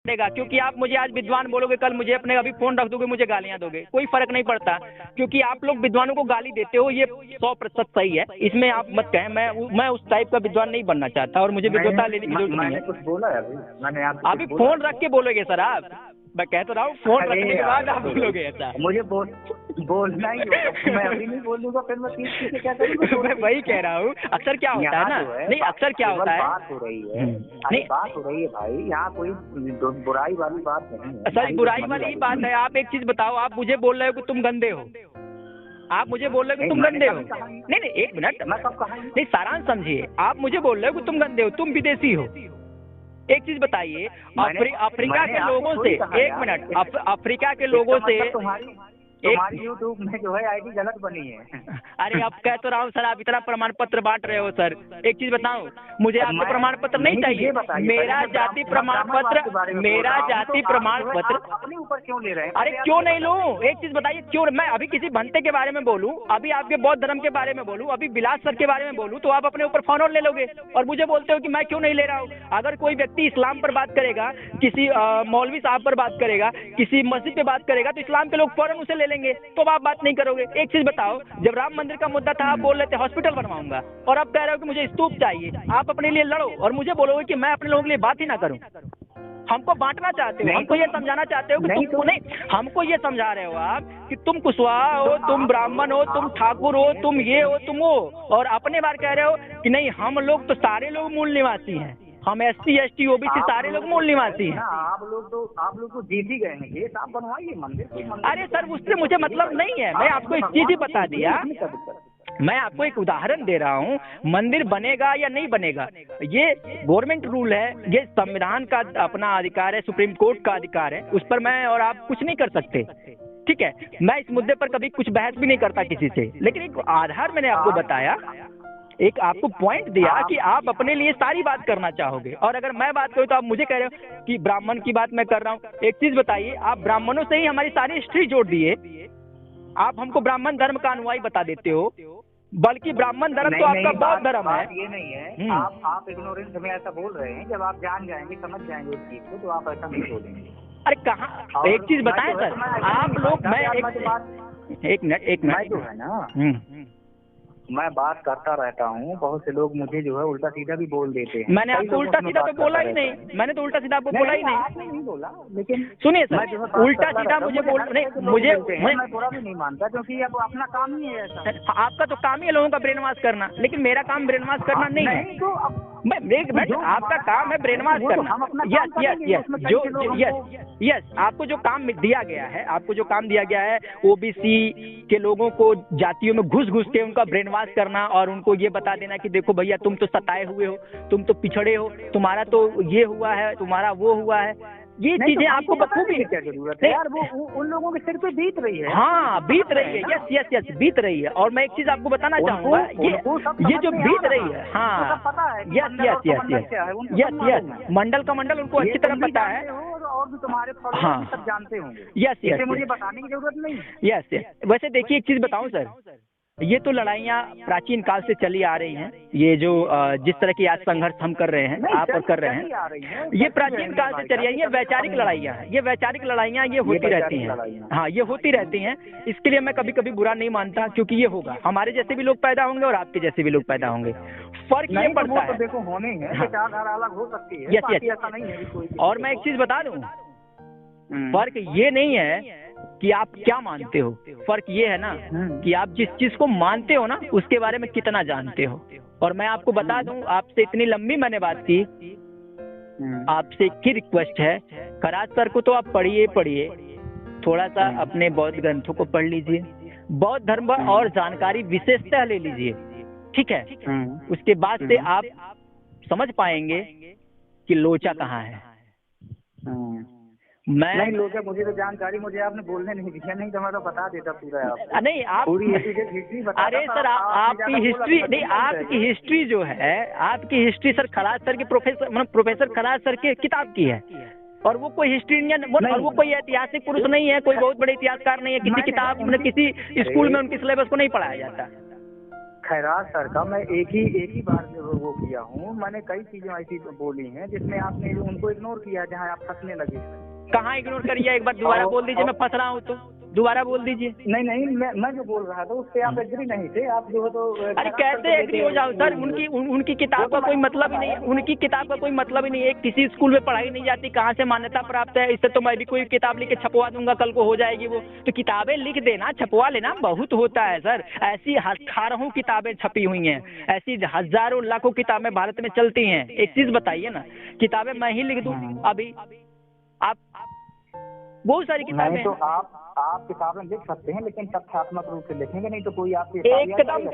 पड़ेगा, क्योंकि आप मुझे आज विद्वान बोलोगे, कल मुझे अपने अभी फोन रख दोगे, मुझे गालियां दोगे, कोई फर्क नहीं पड़ता, क्योंकि आप लोग विद्वानों को गाली देते हो, ये 100% सही है, इसमें आप मत कहें। मैं उस टाइप का विद्वान नहीं बनना चाहता और मुझे विद्वता लेने की जरूरत नहीं मैंने है। कुछ बोला है अभी? मैंने आपको अभी फोन रख के बोलोगे सर आप, मैं कह तो रहा हूँ, फोन रखने के बाद आप बोलोगे ऐसा। मुझे बोलना ही होगा। मैं अभी नहीं बोलूंगा, फिर मैं पीछे से क्या करूँगा? मैं वही कह रहा हूँ, अक्सर क्या होता है ना, नहीं अक्सर क्या होता है, बात हो रही है, अरे बात हो रही है भाई, यहाँ कोई बुराई वाली बात नहीं है। सर बुराई वाली ही बात है। आप एक चीज बताओ, आप मुझे बोल रहे हो कि तुम गंदे हो, आप मुझे बोल रहे हो कि तुम गंदे हो, नहीं एक मिनट, मैं कब कहा? नहीं सारांश समझिए, आप मुझे बोल रहे हो कि तुम गंदे हो, तुम विदेशी हो। एक चीज बताइए, अफ्रीका के लोगों से, एक मिनट, अफ्रीका के लोगों से तुम्हारी यूट्यूब में जो है आईडी गलत बनी है। अरे आप कह तो रहा हूँ सर, आप इतना प्रमाण पत्र बांट रहे हो सर। एक चीज बताऊं, मुझे आपका प्रमाण पत्र नहीं चाहिए, मेरा जाति प्रमाण पत्र, मेरा जाति प्रमाण पत्र अपने ऊपर क्यों ले रहे हैं? अरे क्यों नहीं लूं? एक चीज बताइए, क्यों मैं अभी किसी भंते के बारे में बोलूं, अभी आपके बौद्ध धर्म के बारे में बोलूं, अभी विलास सर के बारे में बोलूं, तो आप अपने ऊपर फौरन ले लोगे और मुझे बोलते हो कि मैं क्यों नहीं ले रहा हूं। अगर कोई व्यक्ति इस्लाम पर बात करेगा, किसी मौलवी साहब पर बात करेगा, किसी मस्जिद पे बात करेगा, तो इस्लाम के लोग फौरन उसे ले लेंगे, तो आप बात नहीं करोगे। एक चीज बताओ, जब राम मंदिर का मुद्दा था, आप बोल रहे थे हॉस्पिटल बनवाऊंगा, और अब कह रहे हो कि मुझे स्तूप चाहिए। आप अपने लिए लड़ो और मुझे बोलोगे कि मैं अपने लोगों के लिए बात ही ना करूं। हमको बांटना चाहते हो, हमको ये समझाना चाहते हो कि तुमको नहीं, हमको ये समझा रहे हो आप कि तुम कुशवाहा हो, तुम ब्राह्मण हो, तुम ठाकुर हो, तुम ये हो, तुम वो, और अपने बार कह रहे हो कि नहीं हम लोग तो सारे लोग मूल निवासी हैं, हम SC ST OBC सारे लोग मूल निवासी हैं। आप लोग तो जीत ही गए हैं, ये आप बनवाइए मंदिर। अरे सर उससे मुझे मतलब नहीं है, मैं आपको एक चीज ही बता दिया, मैं आपको एक उदाहरण दे रहा हूँ, मंदिर बनेगा या नहीं बनेगा ये गवर्नमेंट रूल है, ये संविधान का अपना अधिकार है, सुप्रीम कोर्ट का अधिकार है, उस पर मैं और आप कुछ नहीं कर सकते। ठीक है, मैं इस मुद्दे पर कभी कुछ बहस भी नहीं करता किसी से, लेकिन एक आधार मैंने आपको बताया, एक आपको पॉइंट दिया कि आप अपने लिए सारी बात करना चाहोगे, और अगर मैं बात करूं तो आप मुझे कह रहे हो कि ब्राह्मण की बात मैं कर रहा हूं। एक चीज बताइए, आप ब्राह्मणों से ही हमारी सारी हिस्ट्री जोड़ दिए, आप हमको ब्राह्मण धर्म का अनुयायी बता देते हो, बल्कि ब्राह्मण धर्म तो आपका बौद्ध धर्म है। ये नहीं है, आप इग्नोरेंस में ऐसा बोल रहे हैं, जब आप जान जाएंगे, समझ जाएंगे उस चीज को, तो आप ऐसा नहीं बोलेंगे। अरे कहाँ, एक चीज बताएं सर, आप लोग, मैं एक मिनट जो है ना, मैं बात करता रहता हूँ, बहुत से लोग मुझे जो है उल्टा सीधा भी बोल देते हैं। मैंने आपको उल्टा सीधा तो बोला ही नहीं, मैंने तो उल्टा सीधा आपको बोला ही नहीं। आपने नहीं बोला, लेकिन सुनिए सर, उल्टा सीधा मुझे बोल नहीं, मुझे मैं थोड़ा भी नहीं मानता, क्योंकि अब अपना काम ही है ऐसा। आपका तो काम ही है लोगों का ब्रेन वॉश करना, लेकिन मेरा काम ब्रेन वॉश करना नहीं है। तो आपका काम है ब्रेन वॉश करना। यस, आपको जो काम दिया गया है, आपको जो काम दिया गया है, OBC के लोगों को जातियों में घुस घुस के उनका ब्रेन वॉश करना और उनको ये बता देना कि देखो भैया तुम तो सताए हुए हो, तुम तो पिछड़े हो, तुम्हारा तो ये हुआ है, तुम्हारा वो हुआ है, ये चीजें आपको बखूबी क्या जरूरत है यार, वो उन लोगों के सिर पे बीत रही है। हाँ बीत रही है, यस बीत रही है। और मैं एक चीज आपको बताना चाहूंगा, ये जो बीत रही है, हाँ यस, मंडल का मंडल उनको अच्छी तरह पता है, और भी तुम्हारे हाँ सब जानते होंगे। यस मुझे बताने की जरूरत नहीं है। यस। वैसे देखिए एक चीज बताऊं सर, ये तो लड़ाइयाँ प्राचीन काल से चली आ रही हैं, ये जो जिस तरह की आज संघर्ष हम कर रहे हैं, आप कर रहे हैं, ये प्राचीन काल से चली आई है। वैचारिक लड़ाइयाँ हैं, ये वैचारिक लड़ाइयाँ ये होती रहती हैं, हाँ ये होती रहती हैं। इसके लिए मैं कभी कभी बुरा नहीं मानता, क्योंकि ये होगा, हमारे जैसे भी लोग पैदा होंगे और आपके जैसे भी लोग पैदा होंगे। फर्क ये पड़ता है, देखो होने हैं, विचारधारा अलग हो सकती है, ऐसा नहीं है। और मैं एक चीज बता दूं, फर्क ये नहीं है कि आप क्या मानते हो, फर्क ये है ना कि आप जिस चीज को मानते हो ना उसके बारे में कितना जानते हो। और मैं आपको बता दूं, आपसे इतनी लंबी मैंने बात की, आपसे एक ही रिक्वेस्ट है, खराज सर को तो आप पढ़िए, थोड़ा सा अपने बौद्ध ग्रंथों को पढ़ लीजिए, बौद्ध धर्म और जानकारी विशेषतः ले लीजिए, ठीक है। उसके बाद से आप समझ पाएंगे कि लोचा कहाँ है। नहीं लोग, मुझे तो जानकारी, मुझे आपने बोलने नहीं दिया, नहीं तो मैं तो बता देता पूरा। आप नहीं, आप पूरी हिस्ट्री बता। अरे सर आपकी हिस्ट्री नहीं, आपकी हिस्ट्री जो है, आपकी हिस्ट्री सर खराज सर के प्रोफेसर खराज सर के किताब की है, और वो कोई हिस्ट्रियन, और वो कोई ऐतिहासिक पुरुष नहीं है, कोई बहुत बड़े इतिहासकार नहीं है, किसी किताब में किसी स्कूल में उनकी सिलेबस को नहीं पढ़ाया जाता। खैरात सर का मैं एक ही बार जो वो किया हूँ। मैंने कई चीजें ऐसी बोली हैं जिसमें आपने उनको इग्नोर किया, जहाँ आप फंसने लगे। कहाँ इग्नोर करिए? एक बार दोबारा बोल दीजिए, मैं फंस रहा हूँ तो दोबारा बोल दीजिए। नहीं, मैं जो बोल रहा था उस पे आप एग्री नहीं थे, आप जो है तो अरे कैसे एग्री हो जाओ सर? उनकी किताब का कोई मतलब ही नहीं है, उनकी किताब का कोई मतलब ही नहीं है। किसी स्कूल में पढ़ाई नहीं जाती, कहाँ से मान्यता प्राप्त है? इससे तो मैं भी कोई किताब लिख के छपवा दूंगा, कल को हो जाएगी वो। तो किताबें लिख देना, छपवा लेना बहुत होता है सर। ऐसी हजारों किताबें छपी हुई हैं, ऐसी हजारों लाखों किताबें भारत में चलती हैं। एक चीज बताइए ना, किताबें मैं ही लिख दूं अभी? आप बहुत सारी किताबें। तो आप किताबें लिख सकते हैं, लेकिन तथ्यात्मक रूप से लिखेंगे, नहीं तो कोई आपके एकदम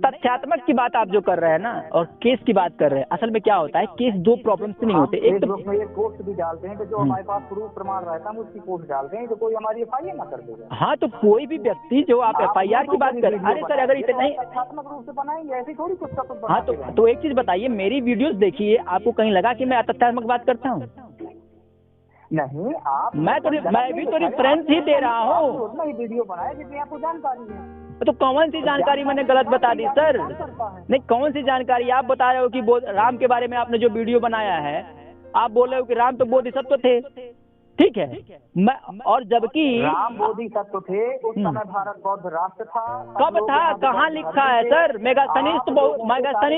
तथ्यात्मक की बात आप जो कर रहे हैं ना, और केस की बात कर रहे हैं। असल में क्या होता है, केस दो प्रॉब्लम से नहीं होते। एक तो में ये पोस्ट भी डालते हैं, तो जो हमारे पास प्रूफ प्रमाण रहता है उसकी पोस्ट डालते हैं, तो कोई हमारी FIR ना कर देगा। हाँ, तो कोई भी व्यक्ति जो आप FIR की बात कर, अरे सर अगर इतना ही तथ्यात्मक रूप से बनाएंगे, ऐसे थोड़ी कुछ का कुछ। हाँ, तो एक चीज बताइए, मेरी वीडियोस देखिए, आपको कहीं लगा कि मैं अतथ्यात्मक बात करता हूँ? नहीं, आप मैं भी तो रेफरेंस ही दे रहा हूँ। उतना ही वीडियो बनाया जितनी आपको जानकारी है। तो कौन सी जानकारी मैंने गलत बता दी सर? नहीं, कौन सी जानकारी? आप बता रहे हो कि राम के बारे में आपने जो वीडियो बनाया है, आप बोल रहे हो कि राम तो बोधिसत्व थे, ठीक है। मैं और जबकि राम बोधिसत्व थे, उस समय भारत बौद्ध राष्ट्र था। कब था? कहाँ लिखा है सर? मेगास्थनीज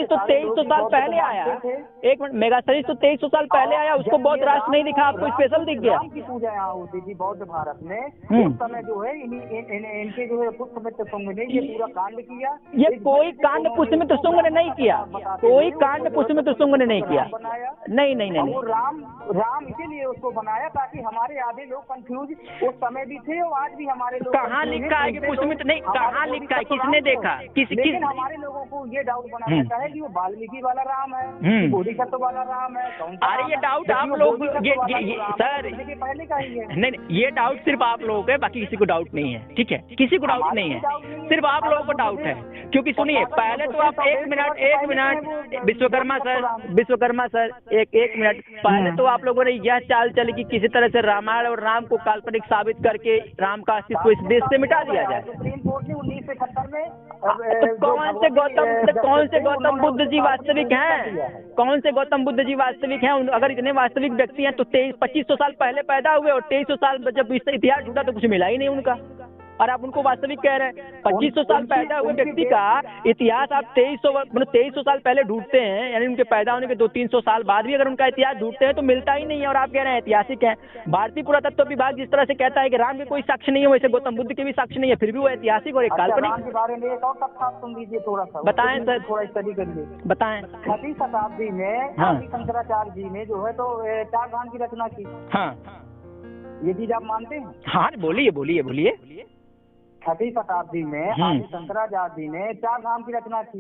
तो 2300 साल पहले आया। एक मिनट, मेगास्थनीज तो 2300 साल पहले आया, उसको बौद्ध राष्ट्र नहीं दिखा, आपको स्पेशल दिख गया? राम की पूजा यहाँ होती थी बौद्ध भारत में उस समय, जो है इनके जो है पुष्यमित्र शुंग ने ये पूरा कांड किया। ये कोई कांड पुष्यमित्र शुंग ने नहीं किया, कोई कांड पुष्यमित्र शुंग ने नहीं किया। नहीं। वो राम इसीलिए उसको बनाया ताकि हमारे आधे लोग कंफ्यूज उस समय भी थे और आज भी हमारे लोग। कहाँ लिखा है कि पुष्यमित्र नहीं? कहाँ लिखा है? किसने देखा? लेकिन हमारे लोगों को ये डाउट बना रहता है कि वो वाल्मीकि वाला राम है, बोधिसत्व वाला राम है। अरे ये डाउट आप लोग ये सर पहले का ही है। नहीं, ये डाउट सिर्फ आप लोगों को है, बाकी किसी को डाउट नहीं है, ठीक है? किसी को डाउट नहीं है, सिर्फ आप लोगों को डाउट है। क्योंकि सुनिए, पहले तो आप एक मिनट विश्वकर्मा सर एक मिनट, पहले तो आप लोगों ने यह चाल चली कि किसी तरह से रामायण और राम को काल्पनिक साबित करके राम का अस्तित्व इस देश से मिटा दिया जाए। सुप्रीम कोर्ट ने 1971 में तो कौन से गौतम बुद्ध जी वास्तविक हैं? कौन से गौतम बुद्ध जी वास्तविक हैं? अगर इतने वास्तविक व्यक्ति हैं तो 2500 साल पहले पैदा हुए, और 2300 साल जब इतिहास ढूंढा तो कुछ मिला ही नहीं उनका, और आप उनको वास्तविक कह रहे हैं। 2500 साल पैदा हुए व्यक्ति का इतिहास आप 2300 साल पहले ढूंढते हैं, यानी उनके पैदा होने के 200-300 साल बाद भी अगर उनका इतिहास ढूंढते हैं तो मिलता ही नहीं है, और आप कह रहे हैं ऐतिहासिक है। भारतीय पुरातत्व विभाग जिस तरह से कहता है कि राम के कोई साक्ष्य नहीं है, वैसे गौतम बुद्ध के भी साक्ष्य नहीं है, फिर भी वो ऐतिहासिक और एक काल्पनिक। के बारे में एक और तथ्य सुन लीजिए थोड़ा सा। बताएं सर, थोड़ा स्टडी करिए, बताएं। 6वीं शताब्दी में आदि शंकराचार्य जी ने जो है तो 4 धाम की रचना की। हाँ, ये चीज आप मानते हैं? हाँ, बोलिए। 6वीं शताब्दी में आदि शंकराचार्य जी ने 4 धाम की रचना की।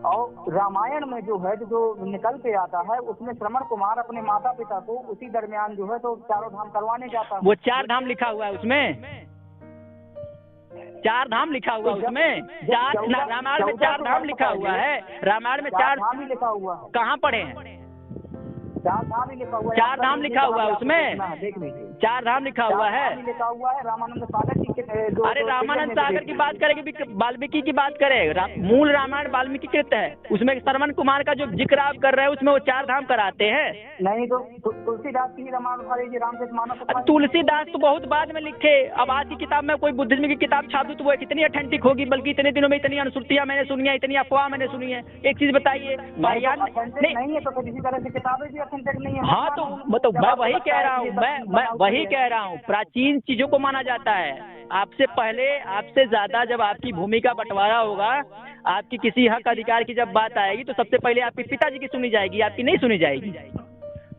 और रामायण में जो है जो निकल के आता है उसमें श्रवण कुमार अपने माता पिता को उसी दरमियान जो है तो 4 धाम करवाने जाता है। वो 4 धाम लिखा हुआ है उसमें, 4 धाम लिखा हुआ है उसमें। रामायण में 4 धाम लिखा हुआ है, रामायण में 4 धाम ही लिखा हुआ है। कहाँ पढ़े हैं? 4 धाम ही लिखा हुआ है। 4 धाम लिखा हुआ है उसमें, देख लीजिए, 4 धाम लिखा हुआ है। लिखा हुआ है रामानंद सागर जी के। अरे रामानंद सागर की बात करें कि वाल्मीकि की बात करें? मूल रामायण वाल्मीकि कृत है, उसमें श्रवण कुमार का जो जिक्र आप कर रहे हैं उसमें वो 4 धाम कराते हैं। नहीं तो तुलसीदास की रामायण रामचरितमानस। तुलसीदास तो बहुत बाद में लिखे। अब आज की किताब में कोई बुद्धिज्म की किताब छाप दूं तो वो कितनी ऑथेंटिक होगी, बल्कि इतने दिनों में इतनी अनुश्रुतियां मैंने सुनी है, इतनी अफवाह मैंने सुनी है। एक चीज बताइए, नहीं है तो किसी तरह से किताबें भी ऑथेंटिक नहीं है। हाँ, तो मतलब मैं वही कह रहा हूँ, मैं वही कह रहा हूँ, प्राचीन चीजों को माना जाता है। आपसे पहले, आपसे ज्यादा जब आपकी भूमि का बंटवारा होगा, आपकी किसी हक अधिकार की जब बात आएगी तो सबसे पहले आपके पिताजी की सुनी जाएगी, आपकी नहीं सुनी जाएगी।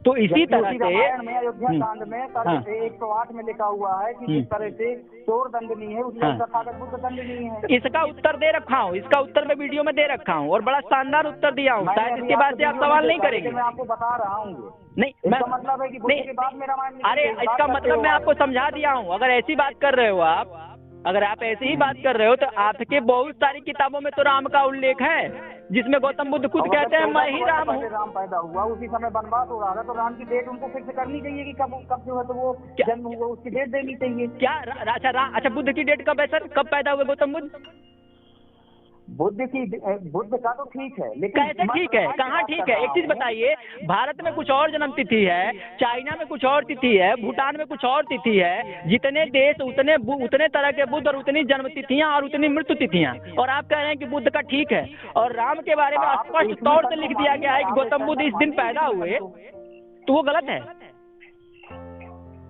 तो इसी तरह से अयोध्या कांड में 108 में लिखा हुआ है कि जिस तरह से चोर दंडनीय है उसमें तथागत बुद्ध दंडनीय है। इसका उत्तर दे रखा हूँ, इसका उत्तर मैं वीडियो में दे रखा हूँ, और बड़ा शानदार उत्तर दिया हूँ। शायद इसके बाद से आप सवाल नहीं करेंगे। मैं आपको बता रहा हूँ। नहीं, मतलब है कि बुद्ध के बाद में रामायण। अरे इसका मतलब मैं आपको समझा दिया हूँ। अगर ऐसी बात कर रहे हो आप, अगर आप ऐसी ही बात कर रहे हो तो आपके बहुत सारी किताबों में तो राम का उल्लेख है, जिसमें गौतम बुद्ध खुद कहते हैं मैं ही राम हूँ। राम पैदा हुआ उसी समय वनवास हो रहा था, तो राम की डेट उनको फिक्स करनी चाहिए कि कब जो है तो वो जन्म हुआ, उसकी डेट देनी चाहिए। क्या? अच्छा, बुद्ध की डेट कब है सर? कब पैदा हुए गौतम बुद्ध? बुद्ध का तो ठीक है, लेकिन कैसे ठीक है, कहाँ ठीक है? एक चीज बताइए, भारत में कुछ और जन्म तिथि है, चाइना में कुछ और तिथि है, भूटान में कुछ और तिथि है। जितने देश उतने तरह के बुद्ध और उतनी जन्म तिथियां और उतनी मृत्यु तिथियां, और आप कह रहे हैं कि बुद्ध का ठीक है। और राम के बारे में स्पष्ट तौर से लिख दिया गया है कि गौतम बुद्ध इस दिन पैदा हुए, तो वो गलत है।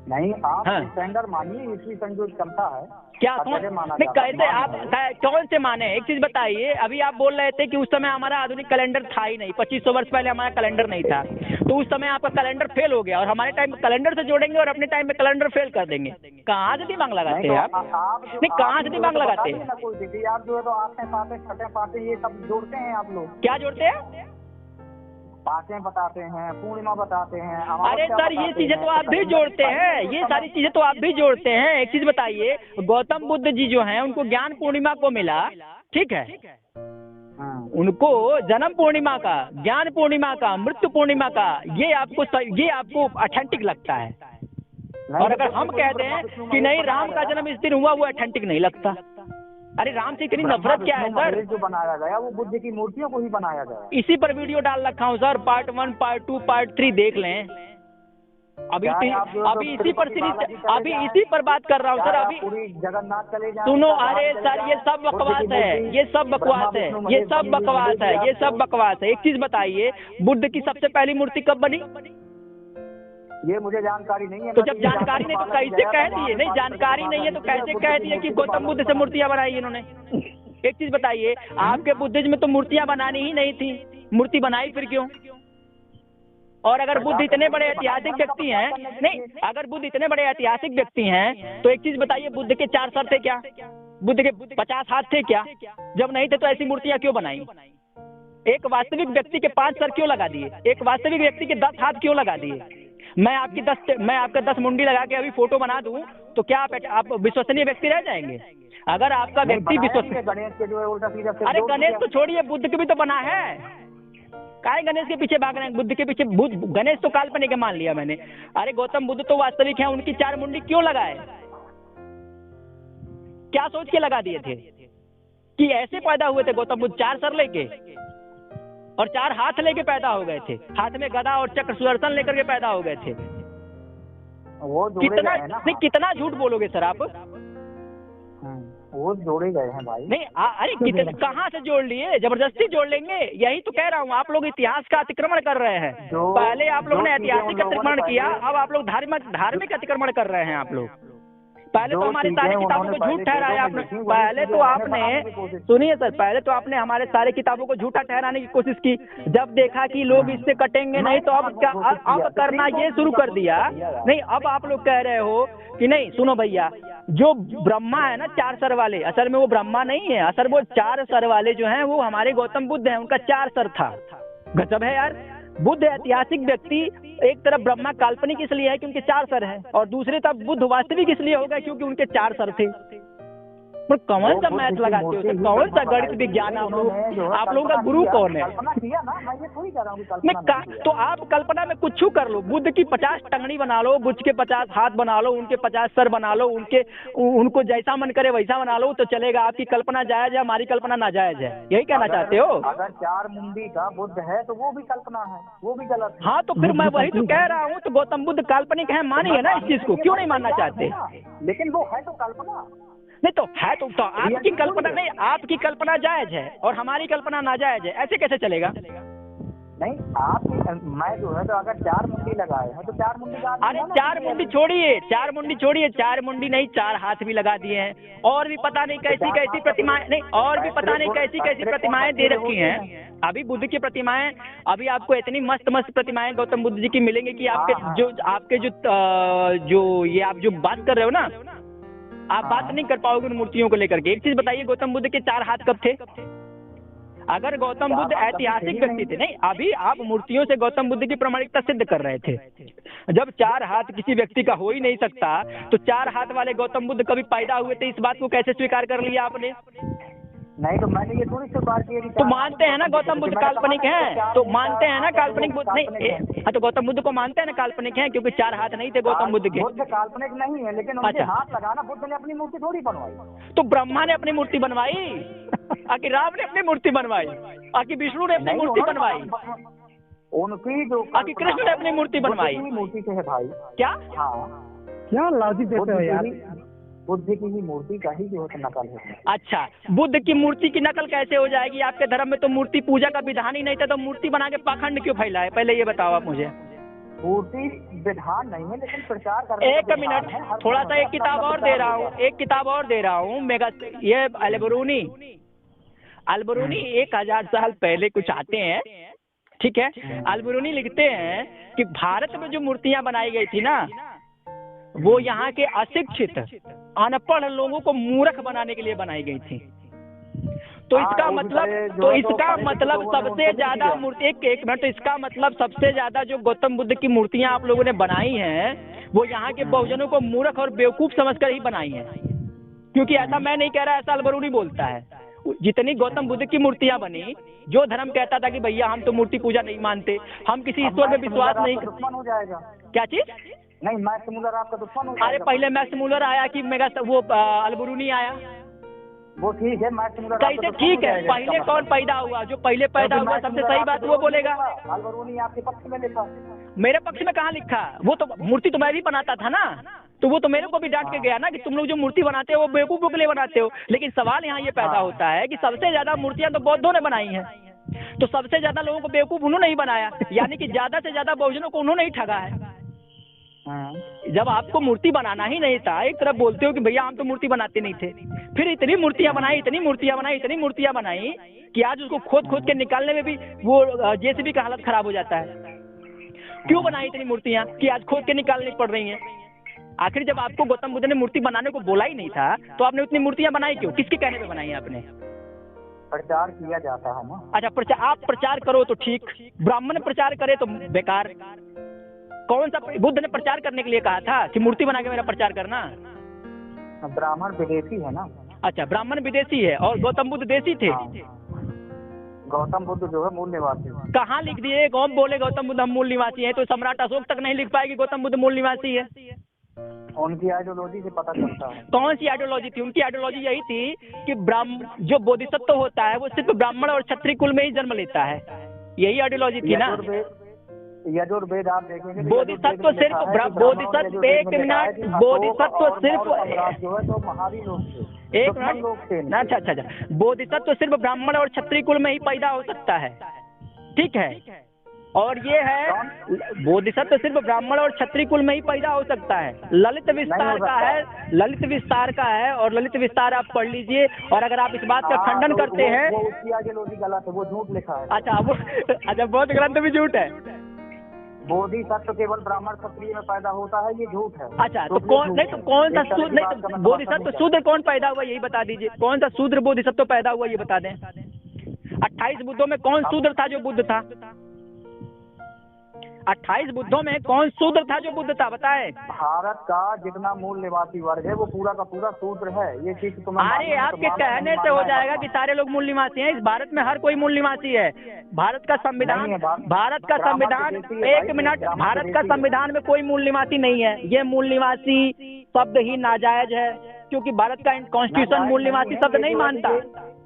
नहीं, आप स्टैंडर्ड मानिए, ईस्वी सन जो चलता है क्या नहीं, कैसे आप कौन से माने? एक चीज बताइए, अभी आप बोल रहे थे कि उस समय हमारा आधुनिक कैलेंडर था ही नहीं, 2500 वर्ष पहले हमारा कैलेंडर नहीं था, तो उस समय आपका कैलेंडर फेल हो गया, और हमारे टाइम में कैलेंडर से जोड़ेंगे और अपने टाइम में कैलेंडर फेल कर देंगे। कहाँ से दिमाग लगाते हैं आप? नहीं, कहाँ से दिमाग लगाते हैं? आप जो है तो आठें सातें छठें पातें ये सब जोड़ते हैं आप लोग। क्या जोड़ते हैं? पाँचें बताते हैं, पूर्णिमा बताते हैं। अरे सर, ये चीजें तो आप भी जोड़ते हैं, ये सारी चीजें तो आप भी जोड़ते हैं। एक चीज बताइए, गौतम बुद्ध जी जो हैं उनको ज्ञान पूर्णिमा को मिला, ठीक है, उनको जन्म पूर्णिमा का, ज्ञान पूर्णिमा का, मृत्यु पूर्णिमा का, ये आपको ऑथेंटिक लगता है। और अगर हम कहते हैं कि नहीं, राम का जन्म इस दिन हुआ, वो ऑथेंटिक नहीं लगता। अरे राम से इतनी नफरत क्या है सर? जो बनाया गया वो बुद्ध की मूर्तियों को ही बनाया गया। इसी पर वीडियो डाल रखा हूँ सर, पार्ट 1, पार्ट 2, पार्ट 3 देख लें। अभी इसी पर बात कर रहा हूँ सर। अभी पूरी जगन्नाथ चले जाएं। सुनो, अरे सर, ये सब बकवास है, ये सब बकवास है, ये सब बकवास है, ये सब बकवास है। एक चीज बताइए, बुद्ध की सबसे पहली मूर्ति कब बनी? ये मुझे जानकारी नहीं है। तो जब जानकारी नहीं तो कैसे कह दिए? नहीं, जानकारी नहीं है तो कैसे कह दिए कि गौतम बुद्ध से मूर्तियां बनाई इन्होंने? एक चीज बताइए, आपके बुद्धिज्म में तो मूर्तियां बनानी ही नहीं थी, मूर्ति बनाई फिर क्यों? और अगर बुद्ध इतने बड़े ऐतिहासिक व्यक्ति हैं, नहीं, अगर बुद्ध इतने बड़े ऐतिहासिक व्यक्ति हैं, तो एक चीज बताइए, बुद्ध के 4 सर थे क्या? बुद्ध के 50 हाथ थे क्या? जब नहीं थे तो ऐसी मूर्तियां क्यों बनाई? एक वास्तविक व्यक्ति के 5 सर क्यों लगा दिए? एक वास्तविक व्यक्ति के 10 हाथ क्यों लगा दिए? मैं आपका 10 मुंडी लगा के अभी फोटो बना दूं तो क्या आप विश्वसनीय व्यक्ति रह जाएंगे? अगर आपका व्यक्ति विश्वसनीय, अरे गणेश तो छोड़िए, बुद्ध के भी तो बना है। काय गणेश के पीछे भाग रहे हैं? बुद्ध के पीछे गणेश तो काल्पनिक मान लिया मैंने। अरे गौतम बुद्ध तो वास्तविक है, उनकी 4 मुंडी क्यों लगाए? क्या सोच के लगा दिए थे कि ऐसे पैदा हुए थे गौतम बुद्ध 4 सर लेके और 4 हाथ लेके पैदा हो गए थे, हाथ में गदा और चक्र सुदर्शन लेकर के पैदा हो गए थे? वो कितना झूठ बोलोगे सर आप? वो जोड़े गए हैं भाई। नहीं, अरे कितने कहाँ से जोड़ लिए? जबरदस्ती जोड़ लेंगे? यही तो कह रहा हूँ, आप लोग इतिहास का अतिक्रमण कर रहे हैं। पहले आप लोगों ने ऐतिहासिक अतिक्रमण किया, अब आप लोग धार्मिक अतिक्रमण कर रहे हैं आप लोग। पहले तो हमारी सारी किताबों को झूठ ठहराया आपने। पहले तो आपने, सुनिए सर, पहले तो आपने हमारे सारे किताबों को झूठा ठहराने की कोशिश की। जब देखा कि लोग इससे कटेंगे नहीं तो अब करना ये शुरू कर दिया। नहीं, अब आप लोग कह रहे हो कि नहीं, सुनो भैया, जो ब्रह्मा है ना 4 सर वाले, असल में वो ब्रह्मा नहीं है, असल वो 4 सर वाले जो हैं वो हमारे गौतम बुद्ध हैं, उनका 4 सर था। गजब है यार। बुद्ध ऐतिहासिक व्यक्ति, एक तरफ ब्रह्मा काल्पनिक इसलिए है कि उनके 4 सर हैं, और दूसरी तरफ बुद्ध वास्तविक इसलिए हो गए क्योंकि उनके 4 सर थे। पर कौन सा मैथ लगाते हो सर? कौन सा गणित विज्ञान? आप लोगों का गुरु कौन है? तो आप कल्पना में कुछ कर लो, बुद्ध की 50 टंगड़ी बना लो, बुद्ध के 50 हाथ बना लो, उनके 50 सर बना लो, उनको जैसा मन करे वैसा बना लो तो चलेगा। आपकी कल्पना जायज है, हमारी कल्पना नाजायज है, यही कहना चाहते हो? अगर 4 मुंडी का बुद्ध है तो वो भी कल्पना है, वो भी गलत है। हाँ, तो फिर मैं वही तो कह रहा हूँ, तो गौतम बुद्ध काल्पनिक है, मानिए ना इस चीज को, क्यों नहीं मानना चाहते? लेकिन वो है तो कल्पना नहीं, तो है तो आपकी कल्पना नहीं, आपकी कल्पना जायज है और हमारी कल्पना नाजायज है, ऐसे कैसे चलेगा? नहीं, मैं जो है तो अगर 4 मुंडी लगाए हैं तो 4 मुंडी का, अरे 4 मुंडी छोड़िए, 4 मुंडी छोड़िए, 4 मुंडी नहीं 4 हाथ भी लगा दिए हैं, और भी पता नहीं कैसी कैसी प्रतिमाएं, नहीं, और भी पता नहीं कैसी कैसी प्रतिमाएं दे रखी हैं। अभी बुद्ध की प्रतिमाएं, अभी आपको इतनी मस्त मस्त प्रतिमाएं गौतम बुद्ध जी की मिलेंगी कि आपके जो ये आप जो बात कर रहे हो ना, आप बात नहीं कर पाओगे उन मूर्तियों को लेकर के। एक चीज बताइए, गौतम बुद्ध के 4 हाथ कब थे? अगर गौतम बुद्ध ऐतिहासिक व्यक्ति थे, नहीं, अभी आप मूर्तियों से गौतम बुद्ध की प्रामाणिकता सिद्ध कर रहे थे। जब 4 हाथ किसी व्यक्ति का हो ही नहीं सकता तो 4 हाथ वाले गौतम बुद्ध कभी पैदा हुए थे, इस बात को कैसे स्वीकार कर लिया आपने? नहीं, तो मैंने ये थोड़ी स्वीकार किया। तो मानते हैं ना गौतम बुद्ध काल्पनिक हैं? तो मानते हैं ना काल्पनिक बुद्ध नहीं? हाँ, तो गौतम बुद्ध को मानते हैं ना काल्पनिक हैं, क्योंकि 4 हाथ नहीं थे गौतम बुद्ध के। बुद्ध काल्पनिक नहीं है, लेकिन उनके हाथ लगाना, बुद्ध ने अपनी मूर्ति थोड़ी बनवाई। तो ब्रह्मा ने अपनी मूर्ति बनवाई। आखिर राम ने अपनी मूर्ति बनवाई, आखिर विष्णु ने अपनी मूर्ति बनवाई, उनकी जो आखिर कृष्ण ने अपनी मूर्ति बनवाई, मूर्ति से है भाई। क्या क्या लॉजिक देते हो यार? बुद्ध की ही मूर्ति का ही जो है नकल है। अच्छा, बुद्ध की मूर्ति की नकल कैसे हो जाएगी? आपके धर्म में तो मूर्ति पूजा का विधान ही नहीं था, तो मूर्ति बना के पाखंड क्यों फैला है? पहले ये बताओ आप मुझे। मूर्ति विधान नहीं है, लेकिन प्रचार करने एक मिनट, थोड़ा सा एक किताब और दे रहा हूँ, एक किताब और दे रहा हूँ। मेगा ये अलबरूनी 1000 साल पहले कुछ आते हैं, ठीक है। अलबरूनी लिखते हैं कि भारत में जो मूर्तियां बनाई गई थी ना, वो यहाँ के अशिक्षित अनपढ़ लोगों को मूर्ख बनाने के लिए बनाई गई थी। तो इसका मतलब सबसे ज्यादा मूर्ति, एक मिनट, इसका मतलब सबसे ज्यादा जो गौतम बुद्ध की मूर्तियां आप लोगों ने बनाई हैं, वो यहाँ के बहुजनों को मूर्ख और बेवकूफ समझकर ही बनाई हैं। क्योंकि ऐसा मैं नहीं कह रहा, ऐसा अलबरूनी बोलता है। जितनी गौतम बुद्ध की मूर्तियां बनी, जो धर्म कहता था कि भैया हम तो मूर्ति पूजा नहीं मानते, हम किसी ईश्वर में विश्वास नहीं, दुश्मन हो जाएगा। क्या चीज? नहीं, मैक्स मुलर आपका दुश्मन हो जाएगा। अरे पहले मैक्स मुलर आया कि मेगा वो अलबरूनी आया? वो ठीक है, मैक्स मुलर कैसे ठीक है? पहले कौन पैदा हुआ? जो पहले पैदा हुआ सबसे सही बात वो बोलेगा। अलबरूनी आपके पक्ष में लिखा? मेरे पक्ष में कहाँ लिखा? वो तो मूर्ति तो मैं भी बनाता था ना, तो वो तो मेरे को भी डांट के गया ना कि तुम लोग जो मूर्ति बनाते हो वो बेवकूफों के लिए बनाते हो। लेकिन सवाल यहाँ ये पैदा होता है कि सबसे ज्यादा मूर्तियां तो बौद्धों ने बनाई हैं, तो सबसे ज्यादा लोगों को बेवकूफ उन्होंने ही बनाया, यानी कि ज्यादा से ज्यादा बहुजनों को उन्होंने ही ठगा है। जब आपको मूर्ति बनाना ही नहीं था, एक तरफ बोलते हो कि भैया हम तो मूर्ति बनाते नहीं थे, फिर इतनी मूर्तियां बनाई कि आज उसको खोद के निकालने में भी वो जेसीबी का हालत खराब हो जाता है। क्यों बनाई इतनी मूर्तियां कि आज खोद के निकालनी पड़ रही हैं? आखिर जब आपको गौतम बुद्ध ने मूर्ति बनाने को बोला ही नहीं था, तो आपने उतनी मूर्तियां बनाई क्यों? किसके कहने पे बनाई आपने? प्रचार किया जाता है ना। अच्छा, आप प्रचार करो तो ठीक, ब्राह्मण प्रचार करे तो बेकार। कौन सा बुद्ध ने प्रचार करने के लिए कहा था कि मूर्ति बना के मेरा प्रचार करना? ब्राह्मण विदेशी है ना। अच्छा, ब्राह्मण विदेशी है और गौतम बुद्ध देशी थे। गौतम बुद्ध जो है मूल निवासी। कहाँ लिख दिए? कौन बोले गौतम बुद्ध हम मूल निवासी है? तो सम्राट अशोक तक नहीं लिख पाएगी गौतम बुद्ध मूल निवासी है। उनकी आइडियोलॉजी से पता चलता है। कौन सी आइडियोलॉजी थी? उनकी आइडियोलॉजी यही थी कि जो बोधिसत्व होता है वो सिर्फ ब्राह्मण और क्षत्रिय कुल में ही जन्म लेता है। यही आइडियोलॉजी थी ना। यजुर्वेद आप देखेंगे, बोधिसत्व सिर्फ एक मिनट, बोधिसत्व सिर्फ जो है तो महावीर लोग थे, एक मिनट। अच्छा, बोधिसत्व सिर्फ ब्राह्मण और क्षत्रिय कुल में ही पैदा हो सकता है, ठीक है। और ये है बोधिसत्व सिर्फ ब्राह्मण और क्षत्रिय कुल में ही पैदा हो सकता है। ललित विस्तार का है और ललित विस्तार आप पढ़ लीजिए। और अगर आप इस बात का खंडन करते हैं, उसकी आइडियोलॉजी गलत है, वो झूठ लिखा है। अच्छा, बौद्ध ग्रंथ भी झूठ है। बोधिसत्व केवल ब्राह्मण क्षत्रिय में पैदा होता है, ये झूठ है। अच्छा, तो कौन सा शूद्र? नहीं, तो बोधिसत्व शूद्र कौन पैदा हुआ यही बता दीजिए। कौन सा शूद्र बोधिसत्व पैदा हुआ ये बता दें। 28 बुद्धों में कौन शूद्र था जो बुद्ध था? 28 बुद्धों में कौन शूद्र था जो बुद्ध था? बताएं। भारत का जितना मूल निवासी वर्ग है वो पूरा का पूरा शूद्र है, ये चीज तो। अरे आपके कहने से हो जाएगा कि सारे लोग मूल निवासी हैं? इस भारत में हर कोई मूल निवासी है। भारत का संविधान एक मिनट, भारत का संविधान में कोई मूल निवासी नहीं है। ये मूल निवासी शब्द ही नाजायज है, क्योंकि भारत का कॉन्स्टिट्यूशन मूल निवासी शब्द नहीं मानता।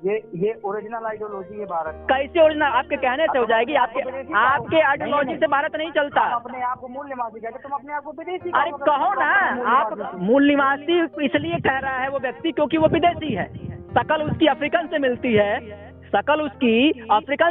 ये ओरिजिनल आइडियोलॉजी है भारत। कैसे ओरिजिनल? आपके कहने से हो जाएगी। आपके आइडियोलॉजी से भारत नहीं चलता। अपने आप को मूल निवासी कहते, तुम अपने आप को विदेशी। अरे कहो ना, आप मूल निवासी इसलिए कह रहा है वो व्यक्ति क्योंकि वो विदेशी है। शकल उसकी अफ्रीकन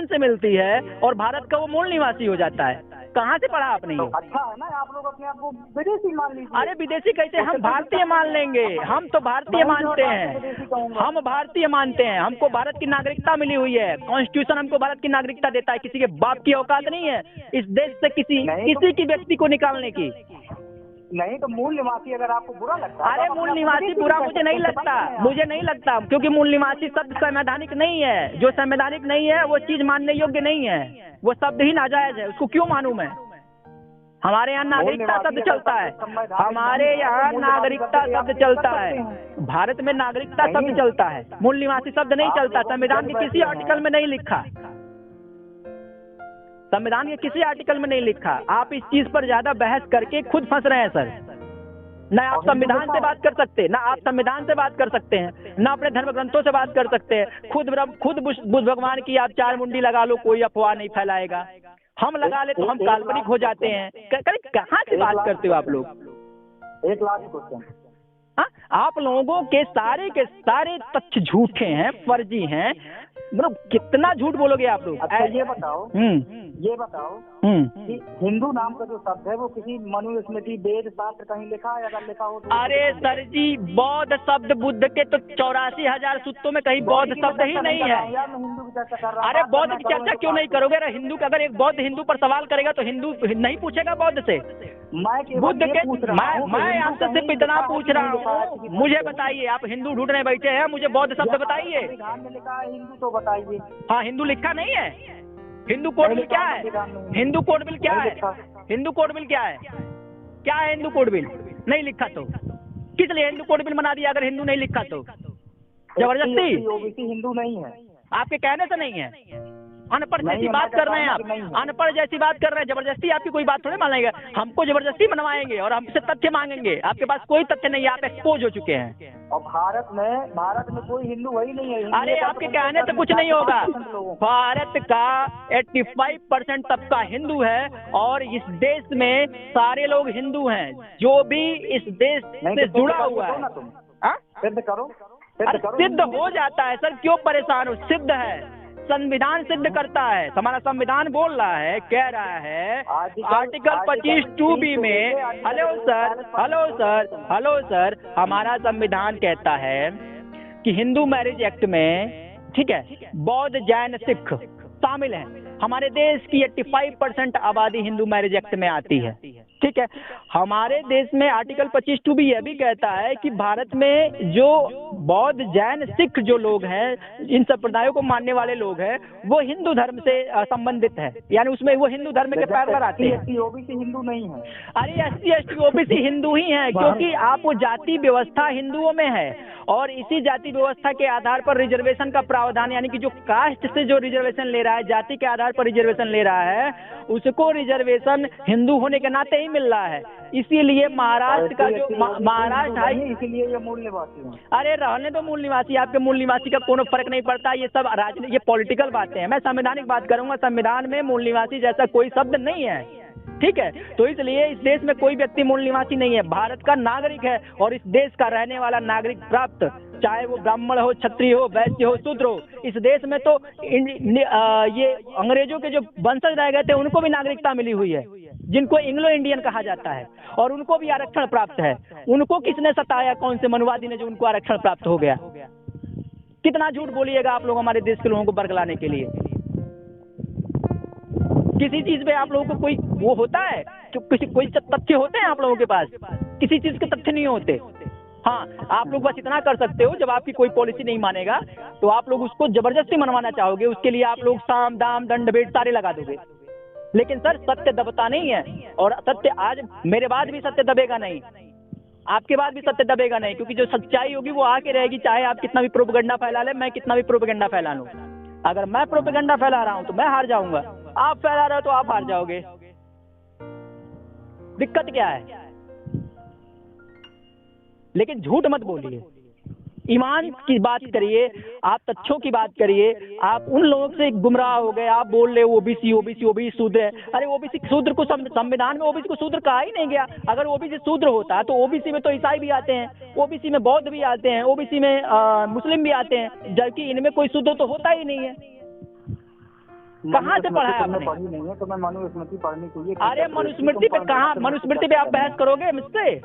से मिलती है और भारत का वो मूल निवासी हो जाता है। कहाँ से पढ़ा आपने? तो अच्छा है ना, आप लोग अपने आप को विदेशी मान लीजिए। अरे विदेशी कैसे? हम भारतीय मान लेंगे। हम तो भारतीय मानते हैं, हम भारतीय मानते हैं। हमको भारत की नागरिकता मिली हुई है, कॉन्स्टिट्यूशन हमको भारत की नागरिकता देता है। किसी के बाप की औकात नहीं है इस देश से किसी की व्यक्ति को निकालने की। नहीं तो मूल निवासी अगर आपको बुरा लगता है। अरे मूल निवासी बुरा मुझे नहीं लगता, क्योंकि मूल निवासी शब्द संवैधानिक नहीं है। जो संवैधानिक नहीं है वो चीज मानने योग्य नहीं है, वो शब्द ही नाजायज है। उसको क्यों मानूं मैं? हमारे यहाँ नागरिकता शब्द चलता है, भारत में नागरिकता शब्द चलता है, मूल निवासी शब्द नहीं चलता। संविधान के किसी आर्टिकल में नहीं लिखा। आप इस चीज पर ज्यादा बहस करके खुद फंस रहे हैं सर। ना आप संविधान से बात कर सकते, ना आप संविधान से बात कर सकते हैं, ना अपने धर्म ग्रंथों से बात कर सकते हैं। खुद बुद्ध भगवान की आप 4 मुंडी लगा लो, कोई अफवाह नहीं फैलाएगा। हम लगा ले तो हम काल्पनिक हो जाते हैं। कहाँ से बात करते हो आप लोग? 1 लाख क्वेश्चन। हाँ, आप लोगों के सारे तथ्य झूठे हैं, फर्जी हैं। मतलब कितना झूठ बोलोगे आप लोग? अच्छा ये बताओ कि हिंदू नाम का जो शब्द है वो किसी मनुस्मृति, वेद, शास्त्र कहीं लिखा है? अगर लिखा हो तो अरे सर जी, बौद्ध शब्द बुद्ध के तो 84,000 सूक्तों में कहीं बौद्ध शब्द ही नहीं है। यार मैं हिंदू की चर्चा कर रहा हूं। अरे बौद्ध की चर्चा क्यों नहीं करोगे? अरे हिंदू का, अगर एक बौद्ध हिंदू पर सवाल करेगा तो हिंदू नहीं पूछेगा बौद्ध से। बुद्ध के मैं आपसे सिर्फ इतना पूछ रहा हूँ, मुझे बताइए, आप हिंदू ढूंढने बैठे हैं, मुझे बौद्ध शब्द बताइए। संविधान में लिखा है हिंदू तो बताइए। हाँ, हिंदू लिखा नहीं है। हिंदू कोड बिल क्या है? हिंदू कोड बिल क्या है? हिंदू कोड बिल क्या है? क्या है हिंदू कोड बिल? नहीं लिखा तो किस लिए हिंदू कोड बिल बना दिया? अगर हिंदू नहीं लिखा तो जबरदस्ती? ओबीसी हिंदू नहीं है, आपके कहने से नहीं है। अनपढ़ जैसी बात कर रहे हैं आप, अनपढ़ जैसी बात कर रहे हैं। जबरदस्ती आपकी कोई बात थोड़ी मान लेंगे, हमको जबरदस्ती मनवाएंगे और हमसे तथ्य मांगेंगे। आपके पास कोई तथ्य नहीं है, आप एक्सपोज हो चुके हैं। और भारत में कोई हिंदू वही नहीं है। अरे आपके कहने से कुछ नहीं होगा। भारत का 85% तबका हिंदू है और इस देश में सारे लोग हिंदू हैं। जो भी इस देश से जुड़ा हुआ है, सिद्ध करो। सिद्ध हो जाता है सर, क्यों परेशान हो? सिद्ध है, संविधान सिद्ध करता है। हमारा संविधान बोल रहा है, कह रहा है आर्टिकल 25(2)B में, हेलो सर, हमारा संविधान कहता है कि हिंदू मैरिज एक्ट में, ठीक है, बौद्ध, जैन, सिख शामिल हैं। हमारे देश की 85% आबादी हिंदू मैरिज एक्ट में आती है, ठीक है। हमारे देश में आर्टिकल 25(2)B यह भी कहता है कि भारत में जो बौद्ध, जैन, सिख जो लोग हैं, इन संप्रदायों को मानने वाले लोग हैं, वो हिंदू धर्म से संबंधित है, यानी उसमें वो हिंदू धर्म के पैरलर आते हैं। ओबीसी हिंदू नहीं है। अरे SC ST OBC हिंदू ही है, क्योंकि आप जाति व्यवस्था हिंदुओं में है और इसी जाति व्यवस्था के आधार पर रिजर्वेशन का प्रावधान, यानी कि जो कास्ट से जो रिजर्वेशन ले रहा है, जाति के आधार पर रिजर्वेशन ले रहा है, उसको रिजर्वेशन हिंदू होने के नाते ही मिल रहा है। इसीलिए महाराष्ट्र का जो महाराष्ट्र है, इसीलिए ये मूल निवासी है। अरे रहने दो मूल निवासी, आपके मूल निवासी का कोनो फर्क नहीं पड़ता। ये सब राजनीतिक, ये पॉलिटिकल बातें हैं। मैं संवैधानिक बात करूंगा। संविधान में मूल निवासी जैसा कोई शब्द नहीं है, ठीक है। तो इसलिए इस देश में कोई व्यक्ति मूल निवासी नहीं है, भारत का नागरिक है और इस देश का रहने वाला नागरिक प्राप्त, चाहे वो ब्राह्मण हो, क्षत्रिय हो, वैश्य हो, शूद्र हो। इस देश में तो ये अंग्रेजों के जो वंशज रह गए थे उनको भी नागरिकता मिली हुई है, जिनको इंग्लो इंडियन कहा जाता है, और उनको भी आरक्षण प्राप्त है। उनको किसने सताया? कौन से मनुवादी ने जो उनको आरक्षण प्राप्त हो गया? कितना झूठ बोलिएगा आप लोग हमारे देश के लोगों को बरगलाने के लिए। किसी चीज पे आप लोगों को कोई वो होता है? कोई तथ्य होते हैं आप लोगों के पास? किसी चीज के तथ्य नहीं होते। हाँ, आप लोग बस इतना कर सकते हो, जब आपकी कोई पॉलिसी नहीं मानेगा तो आप लोग उसको जबरदस्ती मनवाना चाहोगे। उसके लिए आप लोग साम, दाम, दंड, भेद सारे लगा दोगे। लेकिन सर, सत्य दबता नहीं है, और सत्य आज मेरे बाद भी सत्य दबेगा नहीं, आपके बाद भी सत्य दबेगा नहीं, क्योंकि जो सच्चाई होगी वो आके रहेगी। चाहे आप कितना भी प्रोपेगेंडा फैला ले, मैं कितना भी प्रोपेगेंडा फैला लूं, अगर मैं प्रोपेगेंडा फैला रहा हूं तो मैं हार जाऊंगा, आप फैला रहे हो तो आप हार जाओगे। दिक्कत क्या है? लेकिन झूठ मत बोलिए, ईमान की बात करिए, आप तथ्यों की बात करिए। आप उन लोगों से गुमराह हो गए, आप बोल रहे हो ओबीसी शूद्र है। अरे ओबीसी शूद्र को संविधान में ओबीसी को शूद्र कहा ही नहीं गया। अगर ओबीसी शूद्र होता तो ओबीसी में तो ईसाई भी आते हैं, ओबीसी में बौद्ध भी आते हैं, ओबीसी में मुस्लिम भी आते हैं, जबकि इनमें कोई शूद्र तो होता ही नहीं है। कहाँ से पढ़ा है आपने? पढ़ी नहीं है तो मैं मनुस्मृति पढ़नी चाहिए। अरे मनुस्मृति पे कहाँ? मनुस्मृति पे आप बहस करोगे मुझसे?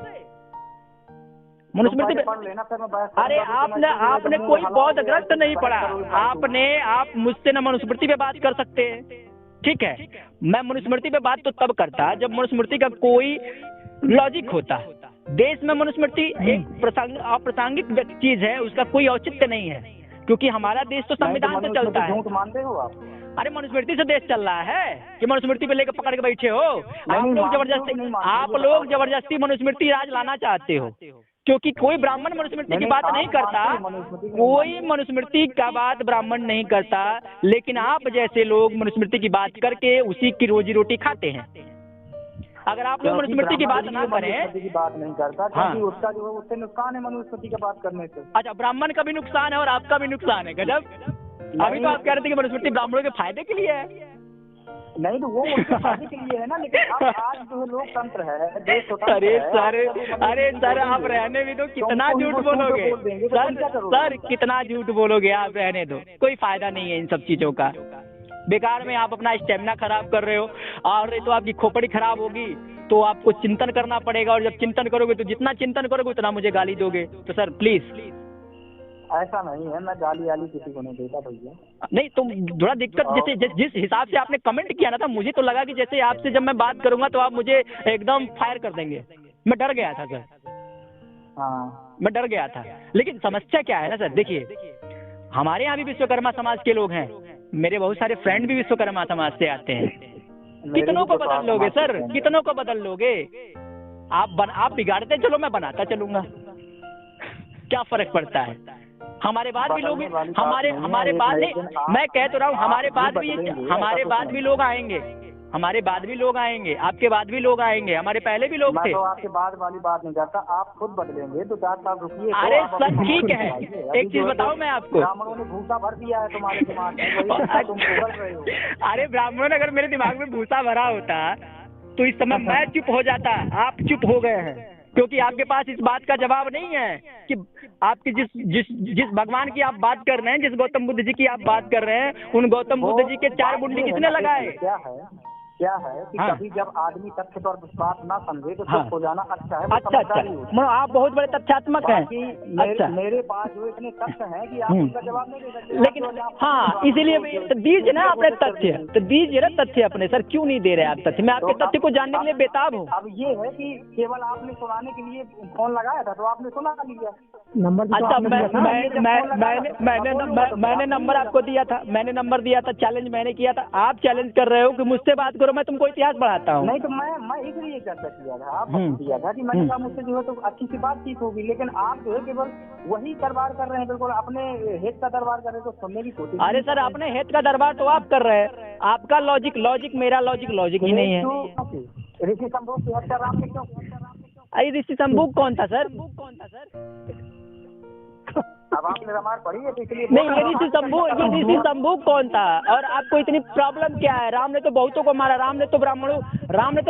मनुस्मृति पे पढ़ लेना, फिर मैं बहस। अरे आपने कोई बौद्ध ग्रंथ नहीं पढ़ा। आप मुझसे न मनुस्मृति पे बात कर सकते हैं, ठीक है। मैं मनुस्मृति पे बात तो तब करता जब मनुस्मृति का कोई लॉजिक होता। देश में मनुस्मृति एक अप्रासंगिक चीज है, उसका कोई औचित्य नहीं है, क्योंकि हमारा देश तो संविधान से चलता है। झूठ मानते हो आप? अरे मनुस्मृति से देश चल रहा है कि मनुस्मृति पे लेकर पकड़ के बैठे हो? आप लोग जबरदस्ती मनुस्मृति राज लाना चाहते हो, क्योंकि कोई ब्राह्मण मनुस्मृति की बात नहीं करता, कोई मनुस्मृति का बात ब्राह्मण नहीं करता, लेकिन आप जैसे लोग मनुस्मृति की बात करके उसी की रोजी रोटी खाते हैं। अगर आप लोग मनुस्मृति की बात ना करें, मनुस्मृति की बात नहीं करता, क्योंकि उसका जो है उससे नुकसान है मनुस्मृति की बात करने से। अच्छा, ब्राह्मण का भी नुकसान है और आपका भी नुकसान है। गजब। अभी तो आप कह रहे थे कि मनुस्मृति ब्राह्मणों के फायदे के लिए है। नहीं तो वो उनके फायदे के लिए है ना, लेकिन अब आज जो लोकतंत्र है, देश स्वतंत्र अरे है। सर, अरे सर, आप रहने भी दो, कितना झूठ बोलोगे सर, कितना झूठ बोलोगे आप, रहने दो, कोई फायदा नहीं है इन सब चीजों का। बेकार में आप अपना स्टेमिना खराब कर रहे हो, और तो आपकी खोपड़ी खराब होगी तो आपको चिंतन करना पड़ेगा, और जब चिंतन करोगे तो जितना चिंतन करोगे उतना मुझे गाली दोगे। तो सर प्लीज, ऐसा नहीं है, मैं गाली वाली किसी को नहीं देता भैया। नहीं तो थोड़ा दिक्कत, जैसे जिस हिसाब से आपने कमेंट किया ना था, मुझे तो लगा कि जैसे आपसे जब मैं बात करूंगा तो आप मुझे एकदम फायर कर देंगे। मैं डर गया था सर, हाँ मैं डर गया था। लेकिन समस्या क्या है ना सर, देखिए हमारे यहाँ भी विश्वकर्मा समाज के लोग हैं, मेरे बहुत सारे फ्रेंड भी विश्वकर्मा समाज से आते हैं। कितनों को बदल लोगे सर, कितनों को बदल लोगे आप बिगाड़ते चलो, मैं बनाता चलूंगा, क्या फर्क पड़ता है। हमारे बाद भी लोग, हमारे बाद नहीं, मैं कह तो रहा हूँ, हमारे बाद भी लोग आएंगे, हमारे बाद भी लोग आएंगे, आपके बाद भी लोग आएंगे, हमारे पहले भी लोग थे। तो आपके बाद वाली बात नहीं करता, आप खुद बदलेंगे तो 4 साल रुकिए। अरे सर ठीक है, एक चीज बताऊं मैं आपको, ब्राह्मणों ने भूसा भर दिया है तुम्हारे दिमाग में, तुम उगल रहे हो। अरे ब्राह्मणों ने अगर मेरे दिमाग में भूसा भरा होता तो इस समय मैं चुप हो जाता, आप चुप हो गए हैं, क्योंकि आपके पास इस बात का जवाब नहीं है कि आपकी जिस भगवान की आप बात कर रहे हैं, जिस गौतम बुद्ध जी की आप बात कर रहे हैं, उन गौतम बुद्ध जी के 4 मुंडी किसने लगाए। क्या है कि कभी जब आदमी तथ्य पर विश्वास ना समझे तो चुप हो जाना अच्छा है। अच्छा, आप बहुत बड़े तथ्यात्मक हैं। अच्छा, मेरे पास जो इतने तथ्य हैं कि आप उनका जवाब नहीं दे सकते। लेकिन हाँ, इसीलिए तो दीजिए ना अपने तथ्य, तो दीजिए ना तथ्य अपने। सर क्यों नहीं दे रहे आप तथ्य, मैं आपके तथ्य को जानने के लिए बेताब हूँ। अब ये है कि केवल आपने सुनाने के लिए फोन लगाया था तो आपने सुना लिया नंबर। अच्छा, मैंने नंबर आपको दिया था, मैंने नंबर दिया था, चैलेंज मैंने किया था, आप चैलेंज कर रहे हो कि मुझसे बात करो, मैं तुमको इतिहास पढ़ाता हूँ। नहीं तो मैं इसलिए चर्चा किया था, आप दिया था कि मैंने कहा मुझसे जो है तो अच्छी सी बातचीत होगी, लेकिन आप जो है केवल वही दरबार कर रहे हैं, बिल्कुल अपने हित का दरबार कर रहे हैं, तो सुनने की कोशिश। अरे सर, अपने हित का दरबार तो आप कर रहे हैं, आपका लॉजिक मेरा लॉजिक ही नहीं है। ऋषि संभोग की हत्या राम ने क्यों? अरे ऋषि संभोग कौन था सर? अब आपने रामायण पढ़ी है तो इसलिए नहीं, ये ऋषि संभोग कौन था? और आपको इतनी प्रॉब्लम क्या है? राम ने तो बहुतों को मारा, राम ने तो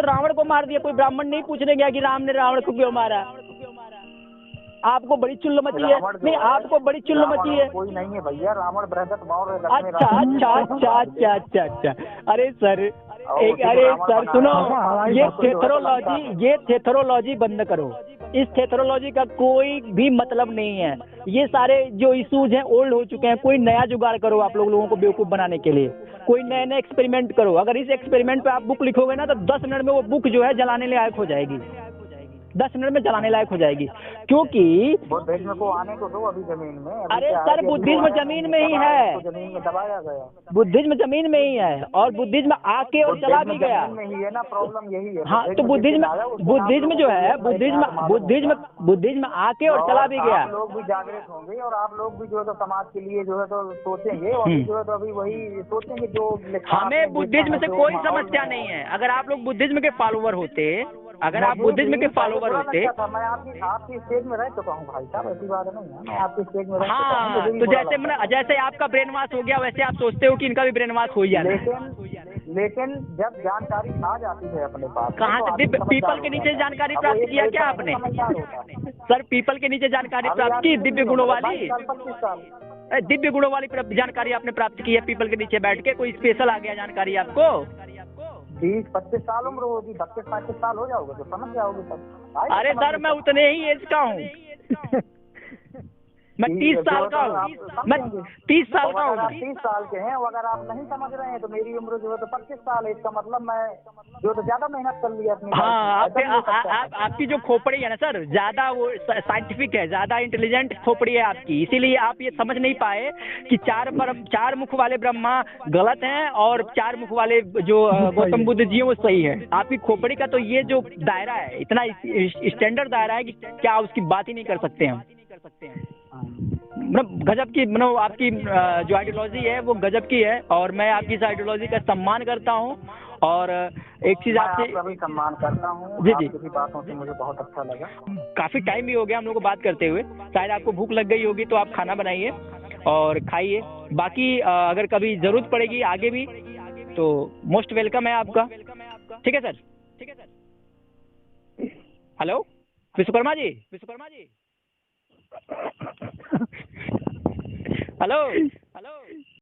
रावण को मार दिया, कोई ब्राह्मण नहीं पूछने गया कि राम ने रावण को क्यों मारा। आपको बड़ी चुल्ल मची है। नहीं, आपको बड़ी चुल्ल मची है। कोई नहीं है भैया, रावण बृहस्पति मौर्य। अच्छा। अरे सर सुनो, ये थेथरोलॉजी बंद करो। इस थेथरोलॉजी का कोई भी मतलब नहीं है। ये सारे जो इश्यूज हैं ओल्ड हो चुके हैं। कोई नया जुगाड़ करो आप लोगों को बेवकूफ बनाने के लिए। कोई नए एक्सपेरिमेंट करो। अगर इस एक्सपेरिमेंट पे आप बुक लिखोगे ना तो 10 मिनट में वो बुक जो है जलाने लायक हो जाएगी। 10 मिनट में जलाने लायक हो जाएगी, क्योंकि बुद्धिज्म को आने को दो अभी जमीन में। अरे सर, बुद्धिज्म जमीन में ही है, जमीन में दबाया गया। बुद्धिज्म जमीन में ही है, और बुद्धिज्म आके और चला भी गया। में ही है ना, प्रॉब्लम यही है। हाँ, तो बुद्धिज्म जो है, बुद्धिज्म आके और चला भी गया। आप लोग भी जागृत होंगे और आप लोग भी जो है तो समाज के लिए जो है तो सोचेंगे, और जो है तो अभी वही सोचेंगे जो हमें बुद्धिज्म से कोई समस्या नहीं है। अगर आप लोग बुद्धिज्म के फॉलोवर होते, अगर आप बुद्धिज्म के फॉलोवर होते, मैं आपकी स्टेज में रह चुका हूँ भाई साहब, ऐसी बात नहीं है। मैं आपकी स्टेज में रह चुका हूँ। हाँ, तो जैसे आपका ब्रेन वॉश हो गया, वैसे आप सोचते हो कि इनका भी ब्रेन वॉश हो ही जाना। लेकिन जब जानकारी आ जाती है अपने पास, कहाँ से पीपल के नीचे जानकारी प्राप्त किया क्या आपने? सर, पीपल के नीचे जानकारी प्राप्त की, दिव्य गुणों वाली जानकारी आपने प्राप्त की है पीपल के नीचे बैठ के? कोई स्पेशल आ गया जानकारी आपको? 20-25 साल उम्र होगी, 32-35 साल हो जाओगे तो समझ जाओगे सब। अरे सर, मैं उतने ही एज का हूँ। मैं 30 साल का हूँ। मैं 30 साल का हूँ। 30 साल के हैं, अगर आप नहीं समझ रहे हैं तो मेरी उम्र जो है तो 25 साल है। इसका मतलब मैं जो तो ज्यादा मेहनत कर लिया अपनी। हाँ, आपकी जो खोपड़ी है ना सर, ज्यादा वो साइंटिफिक है, ज्यादा इंटेलिजेंट खोपड़ी है आपकी, इसीलिए आप ये समझ नहीं पाए कि 4 मुख वाले ब्रह्मा गलत हैं और 4 मुख वाले जो गौतम बुद्ध जी हैं वो सही है। आपकी खोपड़ी का तो ये जो दायरा है, इतना स्टैंडर्ड दायरा है कि क्या उसकी बात ही नहीं कर सकते हम। मतलब गजब की, मतलब आपकी जो आइडियोलॉजी है वो गजब की है, और मैं आपकी इस आइडियोलॉजी का सम्मान करता हूँ। और एक चीज मैं आपसे, आपका भी सम्मान करता हूँ। जी जी, आपकी बातों से मुझे बहुत अच्छा लगा। काफी टाइम भी हो गया हम लोग को बात करते हुए, शायद आपको भूख लग गई होगी तो आप खाना बनाइए और खाइए। बाकी अगर कभी जरूरत पड़ेगी आगे भी तो मोस्ट वेलकम है आपका। ठीक है sir. Hello Vishwakarma ji, hello hello.